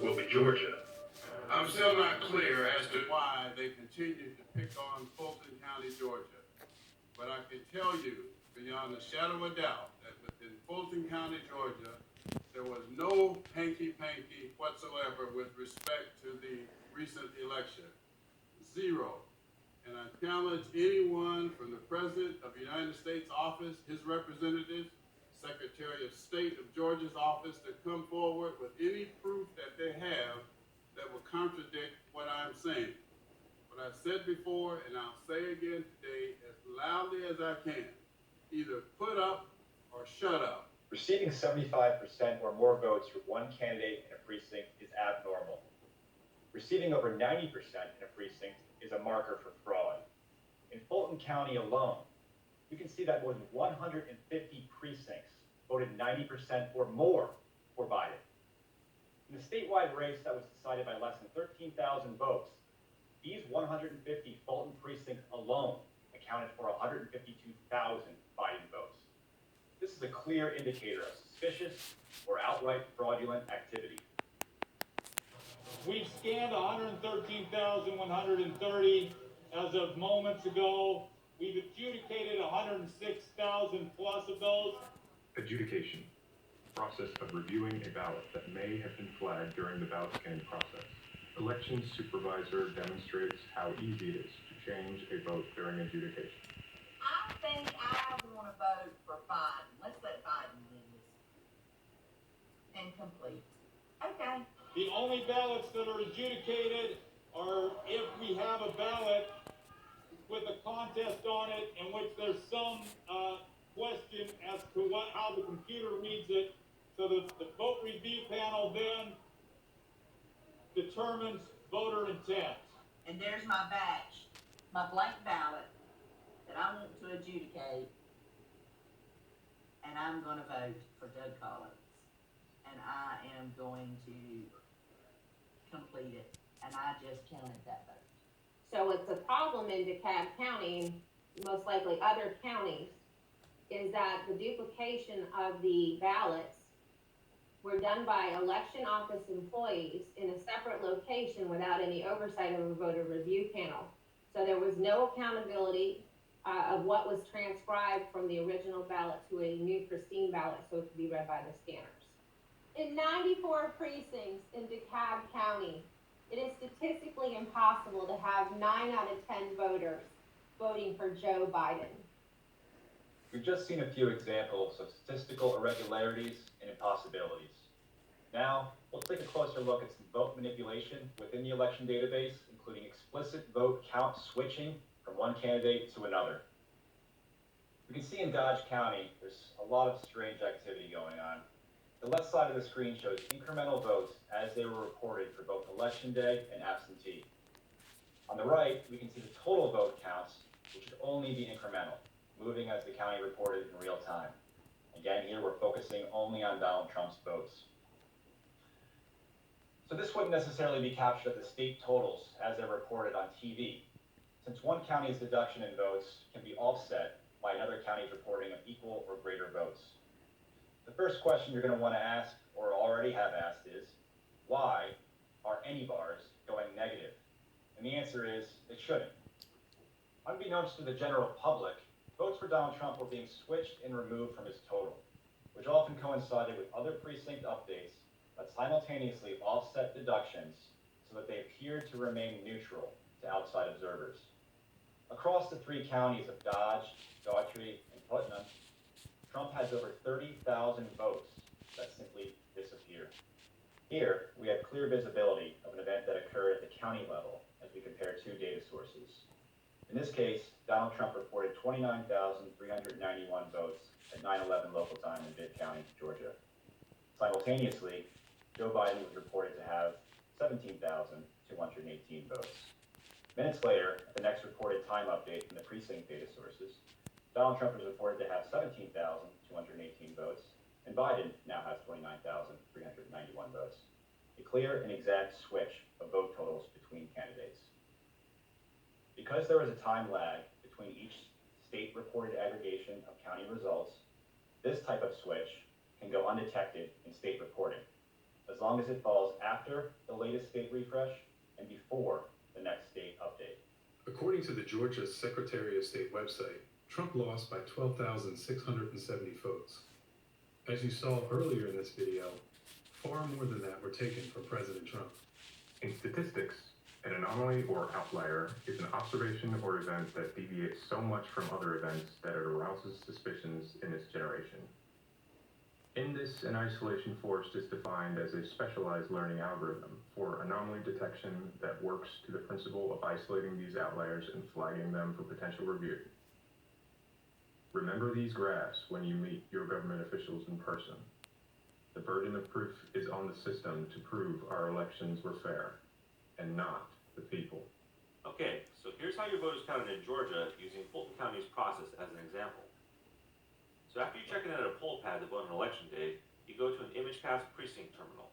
will be Georgia. I'm still not clear as to why they continue to pick on Fulton County, Georgia. But I can tell you, beyond a shadow of a doubt, that within Fulton County, Georgia, there was no hanky-panky whatsoever with respect to the recent election. Zero. And I challenge anyone from the President of the United States office, his representatives, Secretary of State of Georgia's office, to come forward with any proof that they have that will contradict what I'm saying. What I've said before, and I'll say again today as loudly as I can, either put up or shut up. Receiving 75% or more votes for one candidate in a precinct is abnormal. Receiving over 90% in a precinct is a marker for fraud. In Fulton County alone, you can see that more than 150 precincts voted 90% or more for Biden. In the statewide race that was decided by less than 13,000 votes, these 150 Fulton precincts alone accounted for 152,000 Biden votes. This is a clear indicator of suspicious or outright fraudulent activity. We've scanned 113,130 as of moments ago. We've adjudicated 106,000 plus of those. Adjudication. Process of reviewing a ballot that may have been flagged during the ballot scanning process. Election supervisor demonstrates how easy it is to change a vote during adjudication. I think I want to vote for Biden. Let's let Biden do this. Incomplete. Okay. The only ballots that are adjudicated are if we have a ballot with a contest on it in which there's some question as to how the computer reads it. So the vote review panel then determines voter intent. And there's my batch, my blank ballot that I want to adjudicate. And I'm going to vote for Doug Collins. And I am going to complete it. And I just counted that vote. So it's a problem in DeKalb County, most likely other counties, is that the duplication of the ballots were done by election office employees in a separate location without any oversight of a voter review panel. So there was no accountability of what was transcribed from the original ballot to a new pristine ballot so it could be read by the scanners. In 94 precincts in DeKalb County, it is statistically impossible to have 9 out of 10 voters voting for Joe Biden. We've just seen a few examples of statistical irregularities and impossibilities. Now, we'll take a closer look at some vote manipulation within the election database, including explicit vote count switching from one candidate to another. We can see in Dodge County, there's a lot of strange activity going on. The left side of the screen shows incremental votes as they were reported for both election day and absentee. On the right, we can see the total vote counts, which should only be incremental, moving as the county reported in real time. Again, here we're focusing only on Donald Trump's votes. So this wouldn't necessarily be captured at the state totals as they're reported on TV, since one county's deduction in votes can be offset by another county's reporting of equal or greater votes. The first question you're going to want to ask, or already have asked, is why are any bars going negative? And the answer is it shouldn't. Unbeknownst to the general public, votes for Donald Trump were being switched and removed from his total, which often coincided with other precinct updates that simultaneously offset deductions so that they appeared to remain neutral to outside observers. Across the 3 counties of Dodge, Daughtry, and Putnam, Trump has over 30,000 votes that simply disappear. Here, we have clear visibility of an event that occurred at the county level as we compare 2 data sources. In this case, Donald Trump reported 29,391 votes at 9/11 local time in Bibb County, Georgia. Simultaneously, Joe Biden was reported to have 17,218 votes. Minutes later, at the next reported time update from the precinct data sources, Donald Trump was reported to have 17,218 votes, and Biden now has 29,391 votes. A clear and exact switch of vote totals between candidates. Because there is a time lag between each state-reported aggregation of county results, this type of switch can go undetected in state reporting. as long as it falls after the latest state refresh and before the next state update. According to the Georgia Secretary of State website, Trump lost by 12,670 votes. As you saw earlier in this video, far more than that were taken from President Trump. In statistics, an anomaly or outlier is an observation or event that deviates so much from other events that it arouses suspicions in its generation. In this, an isolation force is defined as a specialized learning algorithm for anomaly detection that works to the principle of isolating these outliers and flagging them for potential review. Remember these graphs when you meet your government officials in person. The burden of proof is on the system to prove our elections were fair, and not the people. Okay, so here's how your vote is counted in Georgia using Fulton County's process as an example. So after you check in at a poll pad to vote on election day, you go to an ImageCast precinct terminal.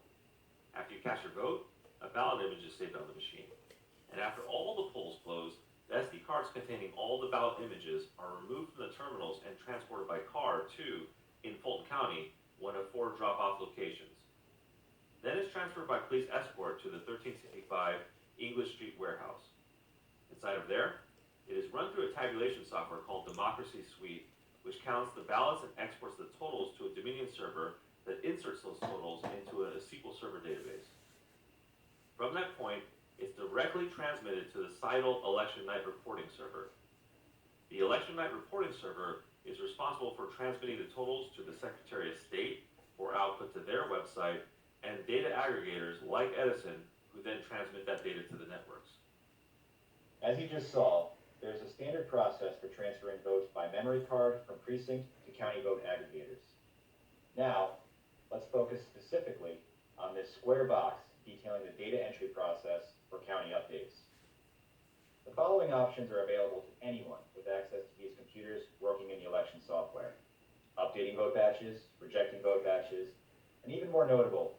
After you cast your vote, a ballot image is saved on the machine. And after all the polls close, the SD cards containing all the ballot images are removed from the terminals and transported by car to, in Fulton County, one of 4 drop-off locations. Then it's transferred by police escort to the 1365 English Street warehouse. Inside of there, it is run through a tabulation software called Democracy Suite, which counts the ballots and exports the totals to a Dominion server that inserts those totals into a SQL Server database. From that point, it's directly transmitted to the CIDL election night reporting server. The election night reporting server is responsible for transmitting the totals to the Secretary of State for output to their website, and data aggregators like Edison, who then transmit that data to the networks. As you just saw, there's a standard process for transferring votes by memory card from precinct to county vote aggregators. Now, let's focus specifically on this square box detailing the data entry process for county updates. The following options are available to anyone with access to these computers working in the election software: updating vote batches, rejecting vote batches, and even more notable,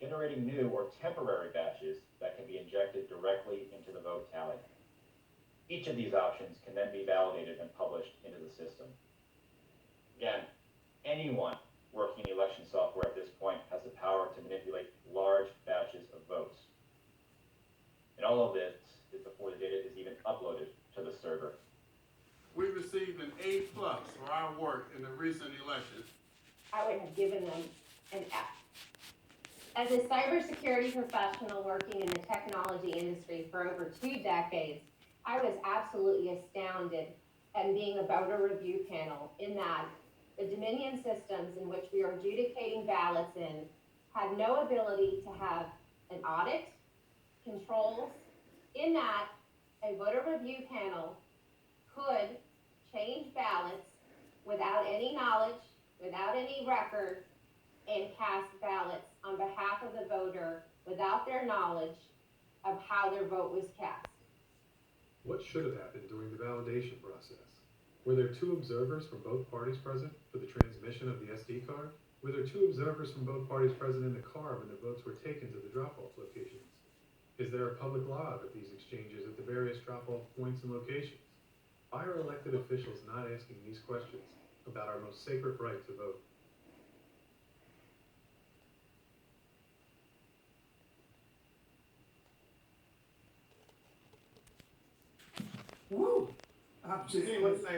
generating new or temporary batches that can be injected directly into the vote tally. Each of these options can then be validated and published into the system. Again, anyone working in the election software at this point has the power to manipulate large batches of votes. And all of this is before the data is even uploaded to the server. We received an A+ for our work in the recent elections. I would have given them an F. As a cybersecurity professional working in the technology industry for over 2 decades, I was absolutely astounded at being a voter review panel in that the Dominion systems in which we are adjudicating ballots in had no ability to have an audit, controls, in that a voter review panel could change ballots without any knowledge, without any record, and cast ballots on behalf of the voter without their knowledge of how their vote was cast. What should have happened during the validation process? Were there 2 observers from both parties present for the transmission of the SD card? Were there 2 observers from both parties present in the car when the votes were taken to the drop-off locations? Is there a public log of these exchanges at the various drop-off points and locations? Why are elected officials not asking these questions about our most sacred right to vote? Woo! Does anyone say